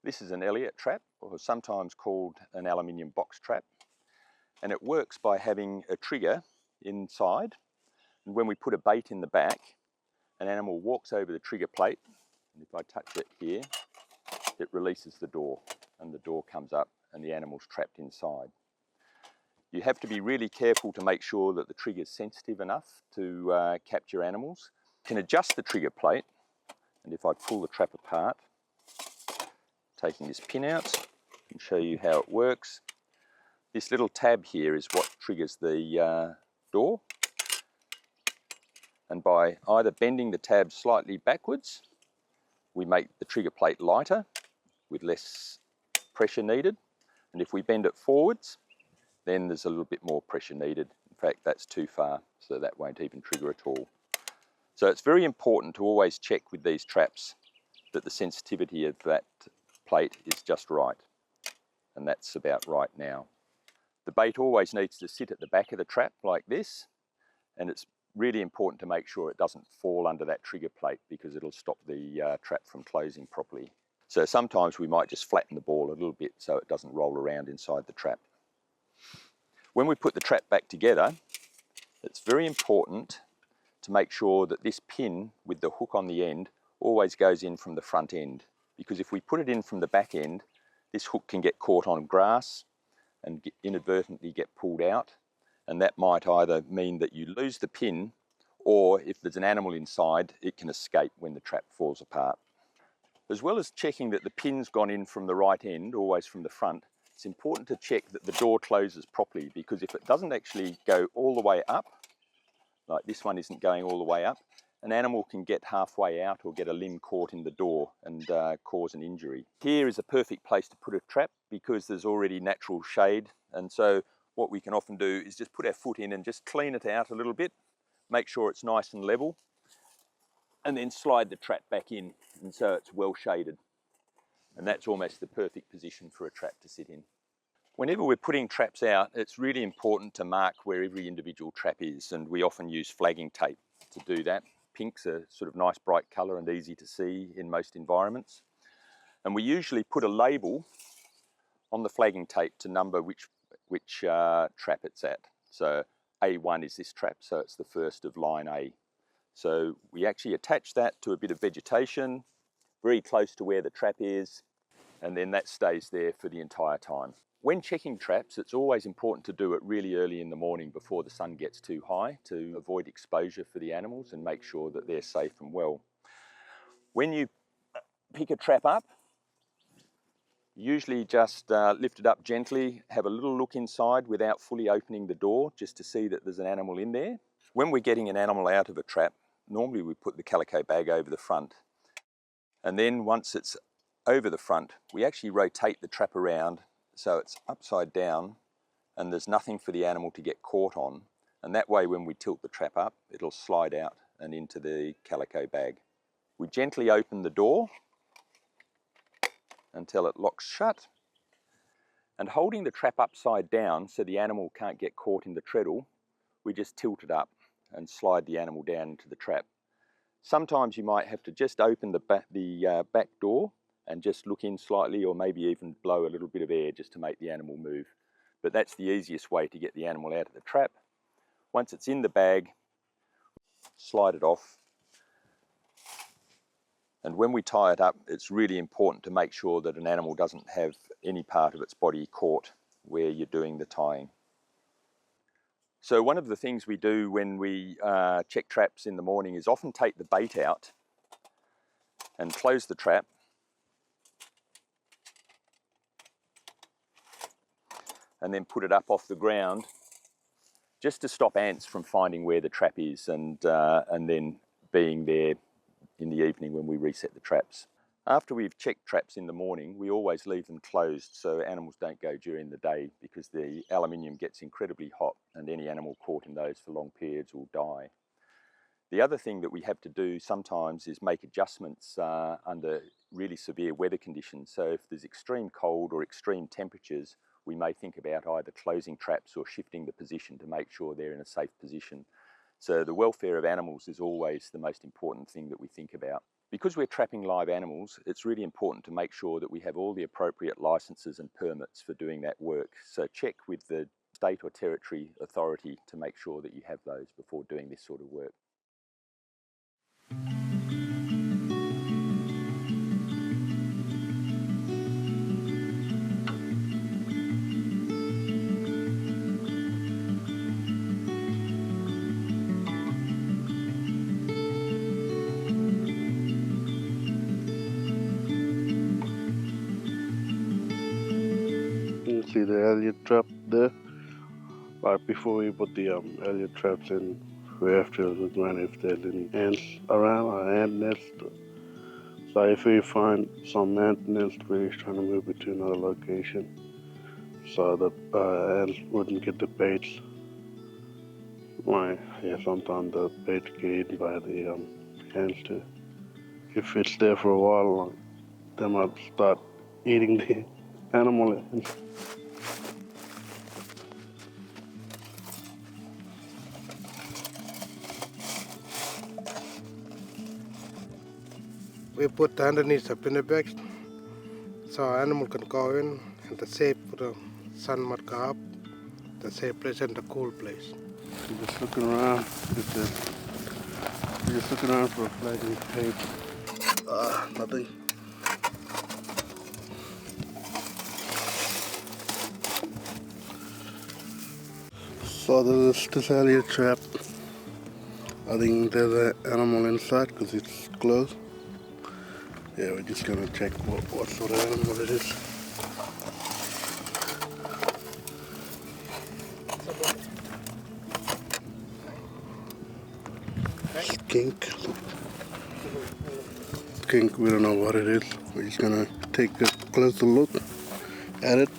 This is an Elliott trap, or sometimes called an aluminium box trap, and it works by having a trigger inside, and when we put a bait in the back, an animal walks over the trigger plate, and if I touch it here, it releases the door, and the door comes up and the animal's trapped inside. You have to be really careful to make sure that the trigger is sensitive enough to capture animals. You can adjust the trigger plate, and if I pull the trap apart, taking this pin out, and show you how it works. This little tab here is what triggers the door, and by either bending the tab slightly backwards, we make the trigger plate lighter with less pressure needed, and if we bend it forwards, then there's a little bit more pressure needed. In fact, that's too far, so that won't even trigger at all. So it's very important to always check with these traps that the sensitivity of that plate is just right, and that's about right now. The bait always needs to sit at the back of the trap like this, and it's really important to make sure it doesn't fall under that trigger plate because it'll stop the trap from closing properly. So sometimes we might just flatten the ball a little bit so it doesn't roll around inside the trap. When we put the trap back together, it's very important to make sure that this pin with the hook on the end always goes in from the front end, because if we put it in from the back end, this hook can get caught on grass and inadvertently get pulled out, and that might either mean that you lose the pin, or if there's an animal inside, it can escape when the trap falls apart. As well as checking that the pin's gone in from the right end, always from the front, it's important to check that the door closes properly, because if it doesn't actually go all the way up, like this one isn't going all the way up, an animal can get halfway out or get a limb caught in the door and cause an injury. Here is a perfect place to put a trap because there's already natural shade, and so what we can often do is just put our foot in and just clean it out a little bit, make sure it's nice and level, and then slide the trap back in, and so it's well shaded. And that's almost the perfect position for a trap to sit in. Whenever we're putting traps out, it's really important to mark where every individual trap is, and we often use flagging tape to do that. Pink's a sort of nice bright colour and easy to see in most environments. And we usually put a label on the flagging tape to number which trap it's at. So A1 is this trap, so it's the first of line A. So we actually attach that to a bit of vegetation, very close to where the trap is, and then that stays there for the entire time. When checking traps, it's always important to do it really early in the morning before the sun gets too high to avoid exposure for the animals and make sure that they're safe and well. When you pick a trap up, usually just lift it up gently, have a little look inside without fully opening the door, just to see that there's an animal in there. When we're getting an animal out of a trap, normally we put the calico bag over the front. And then once it's over the front, we actually rotate the trap around so it's upside down and there's nothing for the animal to get caught on. And that way when we tilt the trap up, it'll slide out and into the calico bag. We gently open the door until it locks shut, and holding the trap upside down so the animal can't get caught in the treadle, we just tilt it up and slide the animal down into the trap. Sometimes you might have to just open the back door and just look in slightly, or maybe even blow a little bit of air just to make the animal move. But that's the easiest way to get the animal out of the trap. Once it's in the bag, slide it off. And when we tie it up, it's really important to make sure that an animal doesn't have any part of its body caught where you're doing the tying. So one of the things we do when we check traps in the morning is often take the bait out and close the trap, and then put it up off the ground just to stop ants from finding where the trap is and then being there in the evening when we reset the traps. After we've checked traps in the morning, we always leave them closed so animals don't go during the day, because the aluminium gets incredibly hot and any animal caught in those for long periods will die. The other thing that we have to do sometimes is make adjustments under really severe weather conditions. So if there's extreme cold or extreme temperatures, we may think about either closing traps or shifting the position to make sure they're in a safe position. So the welfare of animals is always the most important thing that we think about. Because we're trapping live animals, it's really important to make sure that we have all the appropriate licenses and permits for doing that work. So check with the state or territory authority to make sure that you have those before doing this sort of work. You can see the Elliott trap there. Right before we put the Elliott traps in, we have to look around if there's any ants around or ant nest. So if we find some ant nest, we're trying to move it to another location so the ants wouldn't get the baits. Sometimes the baits get eaten by the ants too. If it's there for a while, they might start eating the animal. We put underneath the pinner bags so animal can go in and the safe for the sun might go up, the safe place and the cool place. We're just looking around. We're just looking around for a flagging page. Nothing. So this Elliott trap. I think there's an animal inside because it's closed. Yeah, we're just gonna check what sort of animal it is. Skink, we don't know what it is. We're just gonna take a closer look at it.